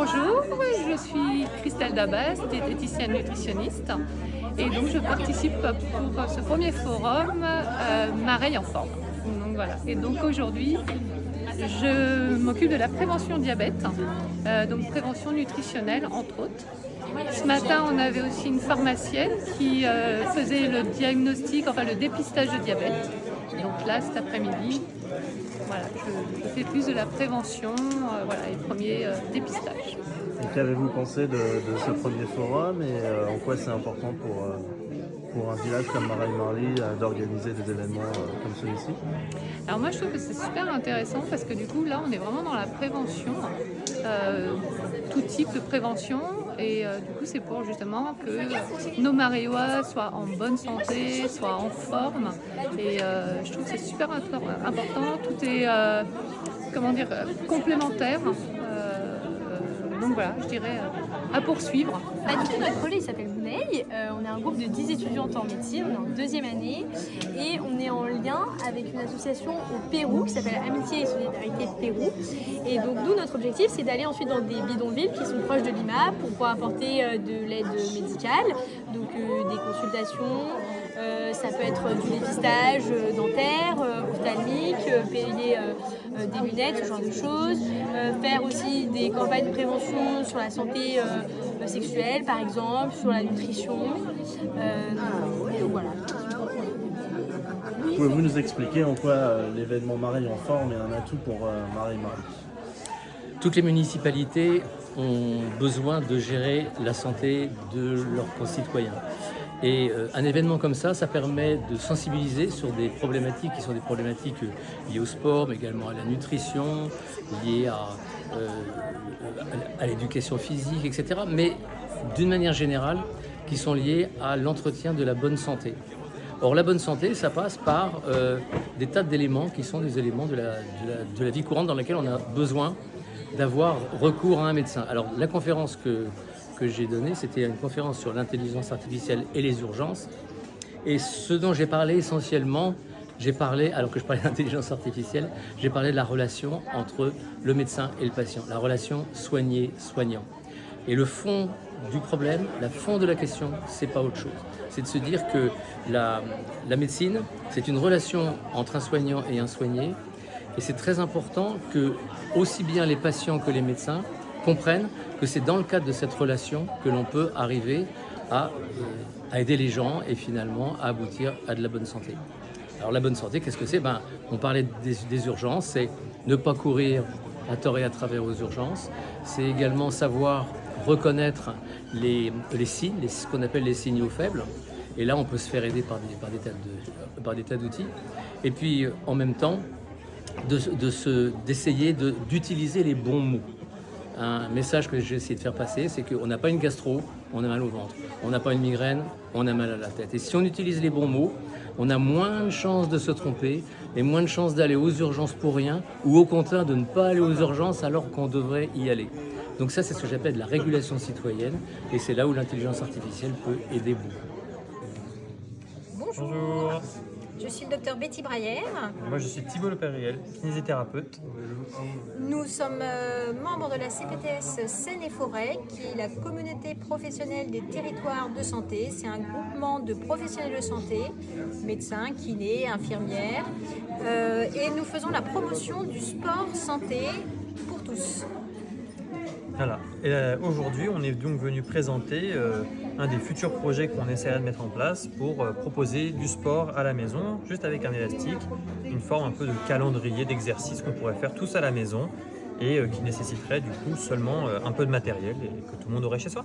Bonjour, je suis Christelle Dabas, diététicienne nutritionniste et donc je participe pour ce premier forum Mareille en forme. Donc voilà. Et donc aujourd'hui, je m'occupe de la prévention diabète, donc prévention nutritionnelle entre autres. Ce matin, on avait aussi une pharmacienne qui faisait le diagnostic, enfin le dépistage de diabète. Donc là, cet après-midi, voilà, je fais plus de la prévention, voilà, et premier dépistage. Et qu'avez-vous pensé de ce premier forum et en quoi c'est important pour un village comme Mareille-Marly d'organiser des événements comme celui-ci? Alors moi je trouve que c'est super intéressant parce que du coup là on est vraiment dans la prévention, tout type de prévention et du coup c'est pour justement que nos Mareillois soient en bonne santé, soient en forme et je trouve que c'est super important, tout est complémentaire. Donc voilà, je dirais à poursuivre. Du coup, notre projet il s'appelle Bouneille. On est un groupe de 10 étudiantes en médecine, on est en deuxième année et on est en lien avec une association au Pérou qui s'appelle Amitié et Solidarité Pérou. Et donc nous, notre objectif c'est d'aller ensuite dans des bidonvilles qui sont proches de Lima pour pouvoir apporter de l'aide médicale, donc des consultations, ça peut être du dépistage dentaire, ophtalmique, payer des lunettes, ce genre de choses, faire aussi des campagnes de prévention sur la santé sexuelle par exemple, sur la nutrition, donc voilà. Pouvez-vous nous expliquer en quoi l'événement Mareille en forme est un atout pour Mareille-Marly? Toutes les municipalités ont besoin de gérer la santé de leurs concitoyens. Et un événement comme ça permet de sensibiliser sur des problématiques qui sont des problématiques liées au sport, mais également à la nutrition, liées à l'éducation physique, etc. Mais d'une manière générale, qui sont liées à l'entretien de la bonne santé. Or, la bonne santé, ça passe par des tas d'éléments qui sont des éléments de la vie courante dans laquelle on a besoin d'avoir recours à un médecin. Alors, la conférence que j'ai donnée, c'était une conférence sur l'intelligence artificielle et les urgences. Et ce dont j'ai parlé essentiellement, alors que je parlais d'intelligence artificielle, j'ai parlé de la relation entre le médecin et le patient, la relation soigné-soignant. Et le fond du problème, le fond de la question, c'est pas autre chose. C'est de se dire que la médecine, c'est une relation entre un soignant et un soigné. Et c'est très important que aussi bien les patients que les médecins comprennent que c'est dans le cadre de cette relation que l'on peut arriver à aider les gens et finalement à aboutir à de la bonne santé. Alors la bonne santé, qu'est-ce que c'est? On parlait des urgences, c'est ne pas courir à tort et à travers aux urgences. C'est également savoir reconnaître les signes, ce qu'on appelle les signaux faibles. Et là, on peut se faire aider par des tas d'outils. Et puis, en même temps, d'essayer d'utiliser les bons mots. Un message que j'ai essayé de faire passer, c'est qu'on n'a pas une gastro, on a mal au ventre. On n'a pas une migraine, on a mal à la tête. Et si on utilise les bons mots, on a moins de chances de se tromper et moins de chances d'aller aux urgences pour rien ou au contraire de ne pas aller aux urgences alors qu'on devrait y aller. Donc ça, c'est ce que j'appelle la régulation citoyenne et c'est là où l'intelligence artificielle peut aider beaucoup. Bonjour. Je suis le docteur Betty Braillère. Moi je suis Thibault Lepériel, kinésithérapeute. Nous sommes membres de la CPTS Seine-et-Forêt, qui est la communauté professionnelle des territoires de santé. C'est un groupement de professionnels de santé, médecins, kinés, infirmières. Et nous faisons la promotion du sport santé pour tous. Voilà. Et aujourd'hui, on est donc venu présenter un des futurs projets qu'on essaiera de mettre en place pour proposer du sport à la maison, juste avec un élastique, une forme un peu de calendrier d'exercice qu'on pourrait faire tous à la maison et qui nécessiterait du coup seulement un peu de matériel et que tout le monde aurait chez soi.